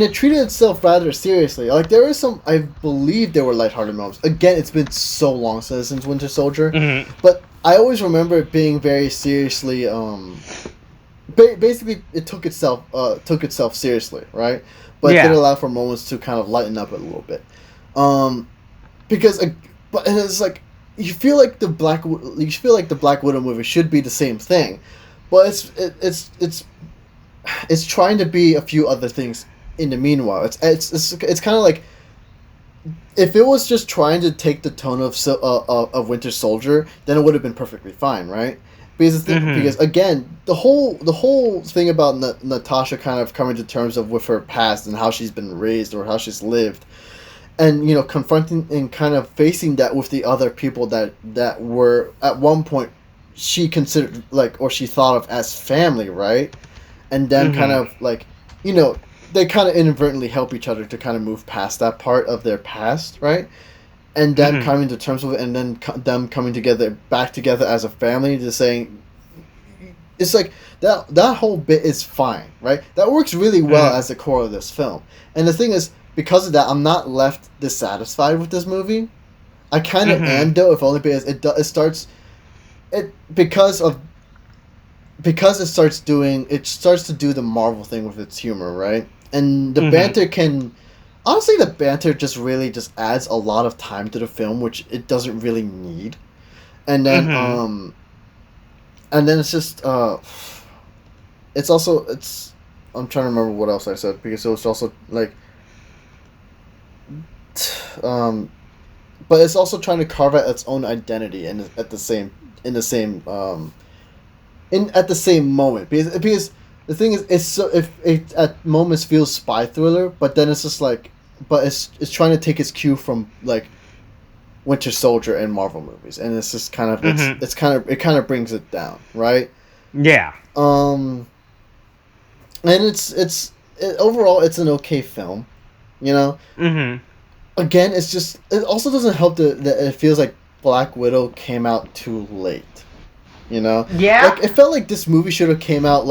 it treated itself rather seriously. Like there were some, I believe there were lighthearted moments. Again, it's been so long since Winter Soldier, but I always remember it being very seriously. Basically, it took itself seriously, right? But it did allow for moments to kind of lighten up a little bit, because but and it's like you feel like the Black Widow movie should be the same thing, but it's trying to be a few other things in the meanwhile. It's kind of like if it was just trying to take the tone of Winter Soldier, then it would have been perfectly fine, right? Because again, the whole thing about Natasha kind of coming to terms with her past and how she's been raised or how she's lived, and confronting and kind of facing that with the other people that were at one point she considered or she thought of as family, right? And then kind of they kind of inadvertently help each other to kind of move past that part of their past, right? And then coming to terms with it, and then them coming back together as a family, just saying, it's like that whole bit is fine, right? That works really well as the core of this film. And the thing is, because of that, I'm not left dissatisfied with this movie. I kind of am though, if only because it starts to do the Marvel thing with its humor, right? And the banter can. Honestly, the banter just really just adds a lot of time to the film, which it doesn't really need. And then, it's just, it's also, I'm trying to remember what else I said, because it was also, but it's also trying to carve out its own identity and at the same moment. Because the thing is, if it at moments feels spy thriller, but then it's just but it's trying to take its cue from Winter Soldier and Marvel movies, and it's just kind of it kind of brings it down, right? Yeah. And overall it's an okay film, Again, it also doesn't help that it feels like Black Widow came out too late, Yeah. It felt like this movie should have came out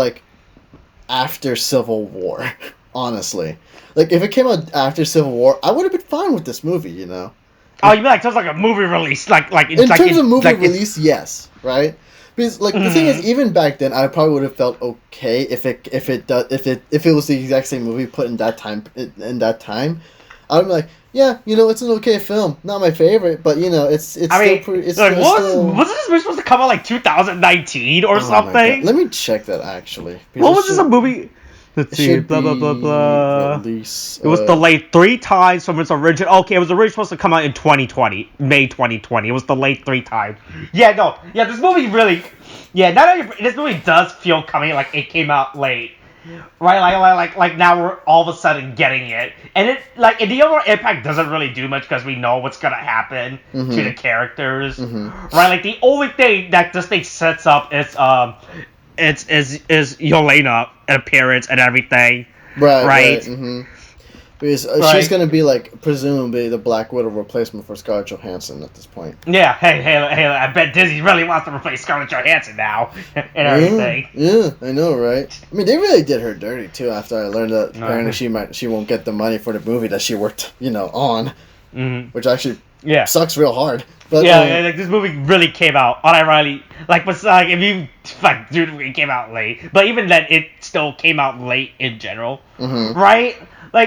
after Civil War. Honestly, if it came out after Civil War, I would have been fine with this movie, Oh, you mean just like a movie release, in terms of movie release, yes, right? Because the thing is, even back then, I probably would have felt okay if it was the exact same movie put in that time. I would be like, yeah, it's an okay film, not my favorite, but it's still pretty. It's wasn't this movie supposed to come out 2019 or something? Let me check that actually. What was this a movie? Let's see. Blah blah blah blah. Release, it was delayed 3 times from its original. Okay, it was originally supposed to come out in 2020, May 2020. It was delayed 3 times. This movie really. This movie does feel coming it came out late, right? Like now we're all of a sudden getting it, and it and the overall impact doesn't really do much because we know what's gonna happen to the characters, right? The only thing that this thing sets up is Yelena appearance and everything, right? Because she's gonna be presumably the Black Widow replacement for Scarlett Johansson at this point. Yeah, hey! I bet Disney really wants to replace Scarlett Johansson now and everything. Yeah, I know, right? I mean, they really did her dirty too. After I learned that apparently she won't get the money for the movie that she worked, on, which actually sucks real hard. But, this movie really came out unironically. If you it came out late, but even then, it still came out late in general, right?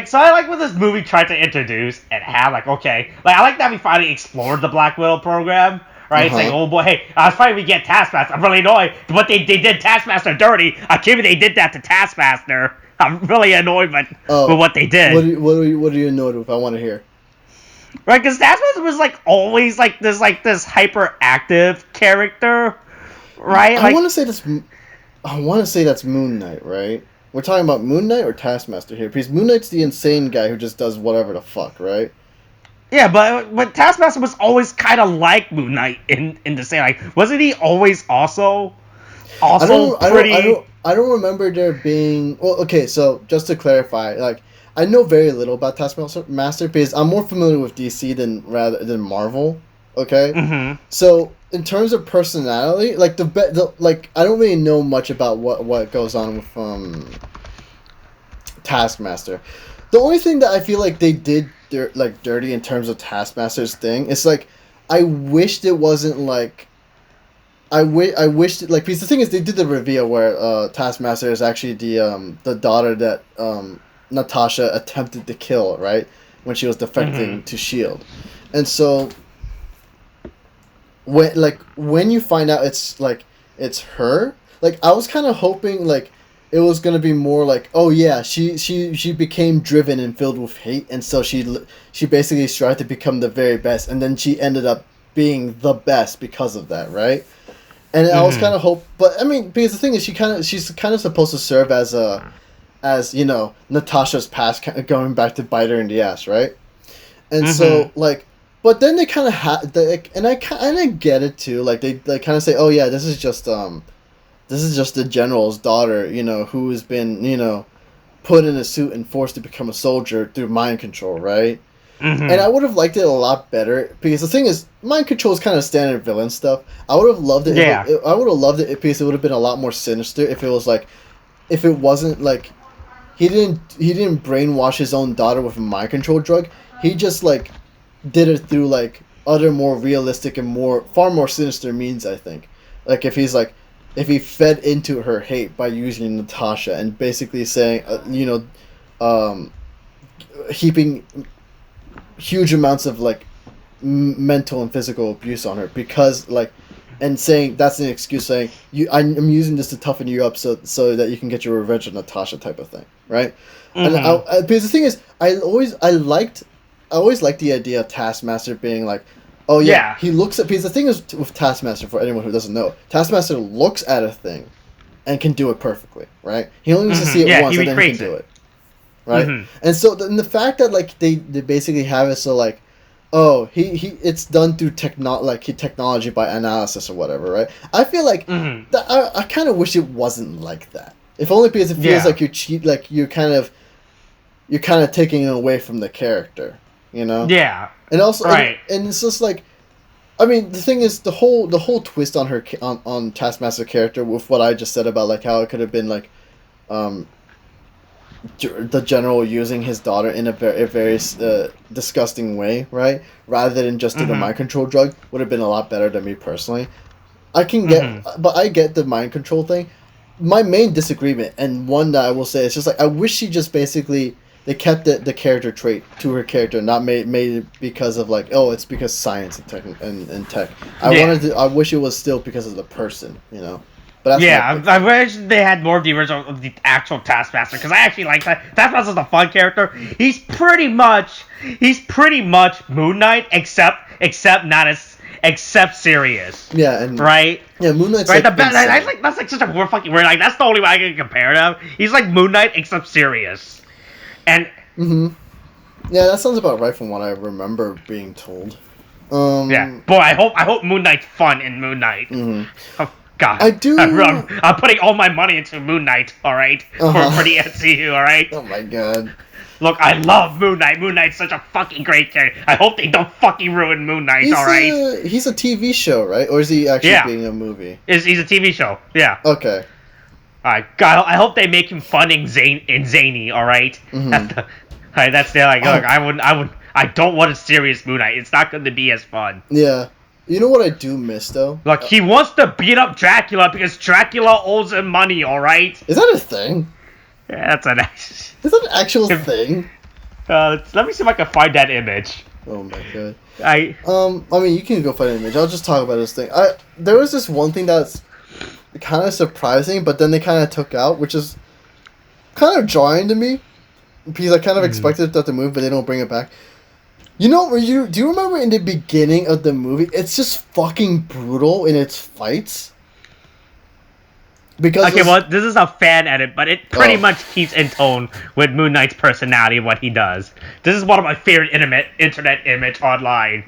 So I like what this movie tried to introduce and have I like that we finally explored the Black Widow program, right? It's oh boy, hey, I was finally get Taskmaster. I'm really annoyed, but they did Taskmaster dirty. I can't believe they did that to Taskmaster. I'm really annoyed with what they did. What are you annoyed with? I want to hear. Right, because Taskmaster was always this hyperactive character, right? I want to say that's Moon Knight, right? We're talking about Moon Knight or Taskmaster here, because Moon Knight's the insane guy who just does whatever the fuck, right? Yeah, but Taskmaster was always kind of like Moon Knight in the same wasn't he always also pretty? I don't remember there being. Well, okay, so just to clarify, I know very little about Taskmaster because I'm more familiar with DC than Marvel. Okay. Mm-hmm. So in terms of personality, like like I don't really know much about what goes on with Taskmaster. The only thing that I feel like they did dirty in terms of Taskmaster's thing is like I wished it wasn't like I wished it, like, because the thing is they did the reveal where Taskmaster is actually the daughter that Natasha attempted to kill, right, when she was defecting to Shield, and so when you find out it's her, like I was kind of hoping like it was gonna be more like, oh yeah, she became driven and filled with hate, and so she basically tried to become the very best, and then she ended up being the best because of that, right? And I was kind of but I mean, because the thing is, she's kind of supposed to serve as you know, Natasha's past, kind of going back to bite her in the ass, right? And so like, but then they kind of and I kind of get it too. Like they kind of say, oh yeah, this is just the general's daughter, you know, who has been, you know, put in a suit and forced to become a soldier through mind control, right? And I would have liked it a lot better, because the thing is, mind control is kind of standard villain stuff. I would have loved it. Yeah. I would have loved it because it would have been a lot more sinister if it was like, if it wasn't like, he didn't brainwash his own daughter with a mind control drug. He just like did it through like other more realistic and far more sinister means. I think, like if he fed into her hate by using Natasha and basically saying, heaping huge amounts of like mental and physical abuse on her, because like, and saying that's an excuse, saying I'm using this to toughen you up so that you can get your revenge on Natasha type of thing, right? And because the thing is, I always liked the idea of Taskmaster being like, oh yeah, he looks at, because the thing is with Taskmaster, for anyone who doesn't know, Taskmaster looks at a thing and can do it perfectly, right? He only needs to see it once and then he can do it. Right? And so the fact that like they basically have it so like, oh, it's done through technology by analysis or whatever, right? I feel like that, I kind of wish it wasn't like that. If only because it feels like you're kind of taking it away from the character, you know? Yeah. And also, right. And it's just like, I mean, the thing is, the whole twist on her on Taskmaster character, with what I just said about like how it could have been like, the general using his daughter in a very disgusting way, right? Rather than just doing a mind control drug, would have been a lot better to me personally. I can get, but I get the mind control thing. My main disagreement, and one that I will say, is just like, I wish she just basically, they kept the character trait to her character, not made it because of like, oh, it's because science and tech and tech. I wish it was still because of the person, you know. But that's I wish they had more of the original, of the actual Taskmaster, because I actually like that. Taskmaster's a fun character. He's pretty much Moon Knight, except not as serious. Yeah, and right. Yeah, Moon Knight's right. Like That's like such a weird fucking weird. Like that's the only way I can compare them. He's like Moon Knight except serious, and yeah, that sounds about right from what I remember being told. Yeah, boy, I hope Moon Knight's fun in Moon Knight. Oh, God, I do. I'm putting all my money into Moon Knight. All right, for the MCU. All right. Oh my God. Look, I love Moon Knight. Moon Knight's such a fucking great character. I hope they don't fucking ruin Moon Knight. All right. He's a TV show, right? Or is he actually being a movie? He's a TV show. Yeah. Okay. All right. God, I hope they make him fun and zany. All right. All right. That's the like. Look, I don't want a serious Moon Knight. It's not going to be as fun. Yeah. You know what I do miss, though? Look, he wants to beat up Dracula because Dracula owes him money, alright? Is that a thing? Yeah, that's an actual... Is that an actual thing? Let me see if I can find that image. Oh my God. I mean, you can go find an image. I'll just talk about this thing. There was this one thing that's kind of surprising, but then they kind of took out, which is kind of jarring to me. Because I kind of expected that to move, but they don't bring it back. You know, do you remember in the beginning of the movie, it's just fucking brutal in its fights? Because this is a fan edit, but it pretty much keeps in tone with Moon Knight's personality and what he does. This is one of my favorite internet image online.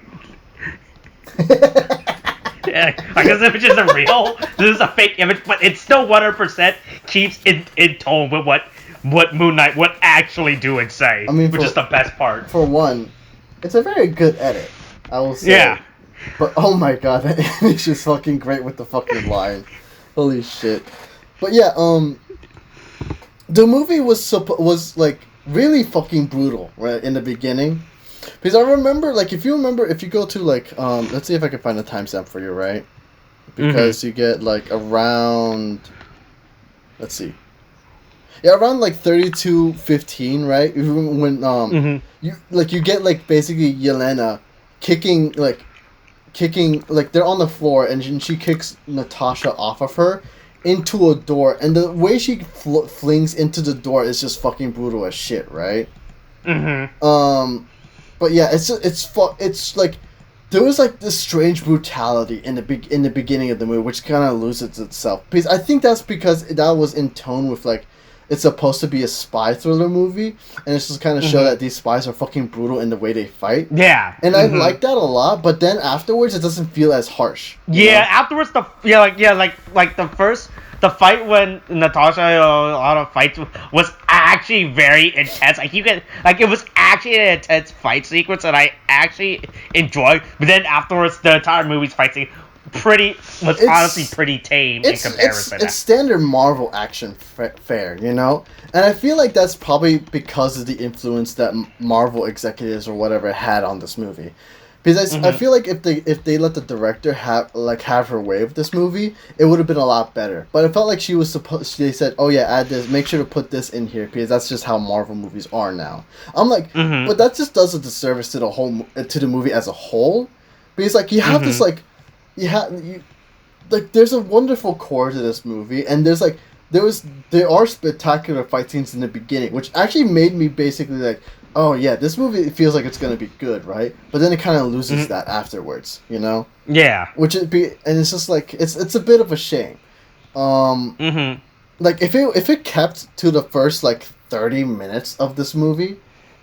Yeah, like this image isn't real. This is a fake image, but it's still 100% keeps in tone with what Moon Knight would actually do and say, which is the best part. For one, it's a very good edit, I will say. Yeah. But oh my god, that image is fucking great with the fucking line. Holy shit. But yeah, the movie was like really fucking brutal, right, in the beginning. Because I remember, like, if you go to, like, let's see if I can find a timestamp for you, right? Because you get, like, around, let's see. Yeah, around, like, 32:15, right? When, you get, like, basically Yelena kicking, like, they're on the floor, and she kicks Natasha off of her into a door, and the way she flings into the door is just fucking brutal as shit, right? But yeah, it's like there was like this strange brutality in the beginning of the movie, which kind of loses itself. Because I think that's because that was in tone with like it's supposed to be a spy thriller movie, and it's just kind of show that these spies are fucking brutal in the way they fight. Yeah, and I like that a lot. But then afterwards, it doesn't feel as harsh. Yeah, afterwards the fight when Natasha, a lot of fights was actually very intense. Like it was actually an intense fight sequence, and I actually enjoyed. But then afterwards, the entire movie's fight scene honestly pretty tame in comparison. It's standard Marvel action fare, you know, and I feel like that's probably because of the influence that Marvel executives or whatever had on this movie. Because I feel like if they let the director have her way with this movie, it would have been a lot better. But it felt like she was supposed. They said, "Oh yeah, add this. Make sure to put this in here because that's just how Marvel movies are now." I'm like, but that just does a disservice to the movie as a whole. Because like you have this like, there's a wonderful core to this movie, and there are spectacular fight scenes in the beginning, which actually made me basically like, oh yeah, this movie feels like it's gonna be good, right? But then it kind of loses that afterwards, you know? Yeah. And it's just like it's a bit of a shame. Like if it kept to the first like 30 minutes of this movie,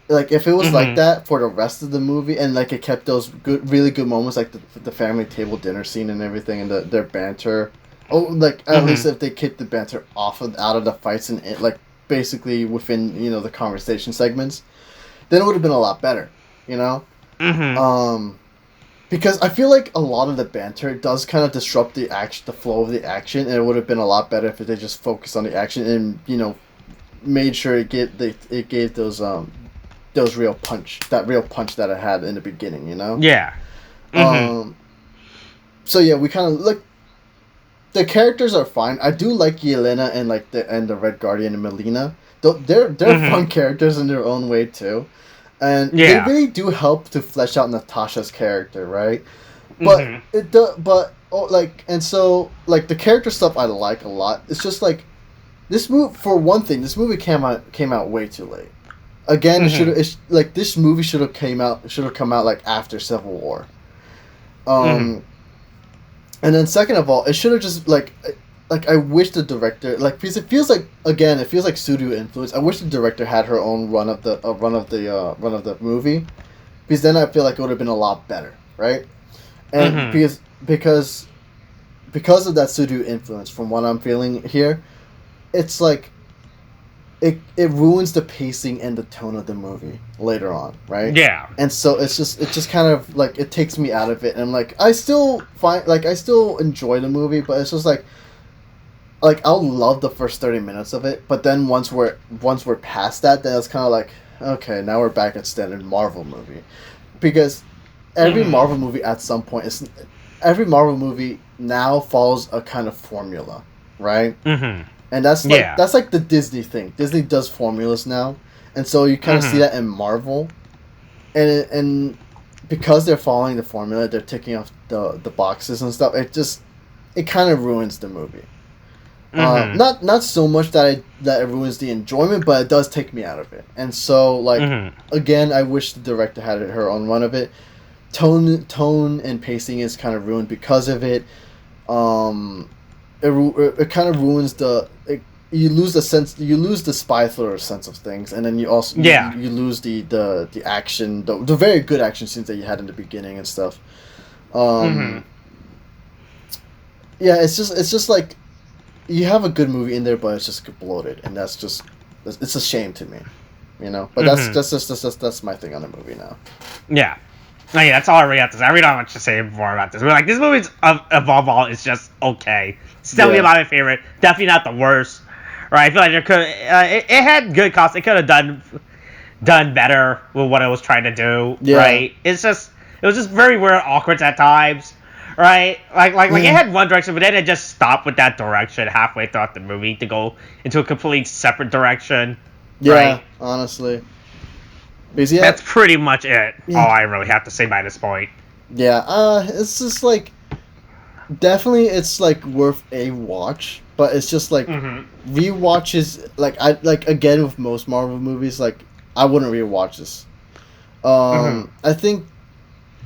like if it was like that for the rest of the movie, and like it kept those really good moments, like the family table dinner scene and everything, and their banter. Oh, like at least if they kept the banter out of the fights and like basically within the conversation segments, then it would have been a lot better, you know? Because I feel like a lot of the banter does kind of disrupt the flow of the action, and it would have been a lot better if they just focused on the action and, made sure it gave those real punch that it had in the beginning, you know? Yeah. So yeah, we kind of like the characters are fine. I do like Yelena and the Red Guardian and Melina. They're fun characters in their own way too. And they really do help to flesh out Natasha's character, right? But so the character stuff I like a lot. It's just like this movie came out way too late. Again, this movie should have come out like after Civil War. And then second of all, it should have just like I wish the director because it feels like studio influence. I wish the director had her own run of the movie, because then I feel like it would have been a lot better, right? And because of that studio influence, from what I'm feeling here, it's like it ruins the pacing and the tone of the movie later on, right? Yeah. And so it just kind of like it takes me out of it, and I'm like I still enjoy the movie, but it's just like I'll love the first 30 minutes of it, but then once we're past that, then it's kind of like, okay, now we're back at standard Marvel movie, because every Marvel movie at some point every Marvel movie now follows a kind of formula, right? And that's like the Disney thing. Disney does formulas now, and so you kind of see that in Marvel, and because they're following the formula, they're ticking off the boxes and stuff. It kind of ruins the movie. Not so much that it ruins the enjoyment, but it does take me out of it. And so again, I wish the director had her own run of it. Tone and pacing is kind of ruined because of it. It kind of ruins you lose the spy thriller sense of things, and then you also you lose the action, the very good action scenes that you had in the beginning and stuff. Yeah, it's just like you have a good movie in there, but it's just bloated, and it's a shame to me, you know. But that's my thing on the movie now. Yeah. Oh, yeah, that's all I really have to say. I really don't have much to say more about this. But, like, this movie's, above all, is just okay. It's definitely my favorite. Definitely not the worst. Right? I feel like it had good costs. It could have done better with what it was trying to do. Yeah. Right? It was just very weird, awkward at times. Right? Like it had one direction, but then it just stopped with that direction halfway throughout the movie to go into a completely separate direction. Yeah, right? honestly. Because, That's pretty much it. All I really have to say by this point. Yeah, it's just like definitely it's like worth a watch, but it's just like rewatches. Like again with most Marvel movies, like I wouldn't rewatch this. I think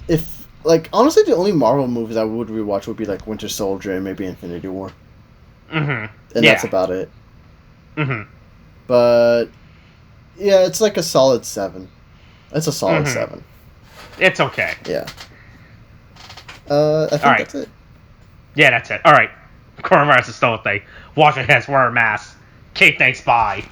if like honestly the only Marvel movies I would rewatch would be like Winter Soldier and maybe Infinity War. And that's about it. But yeah, it's like a solid 7. It's a solid 7. It's okay. Yeah. I think that's it. Yeah, that's it. All right. Coronavirus is still a thing. Wash your hands, wear a mask. Okay, thanks, bye.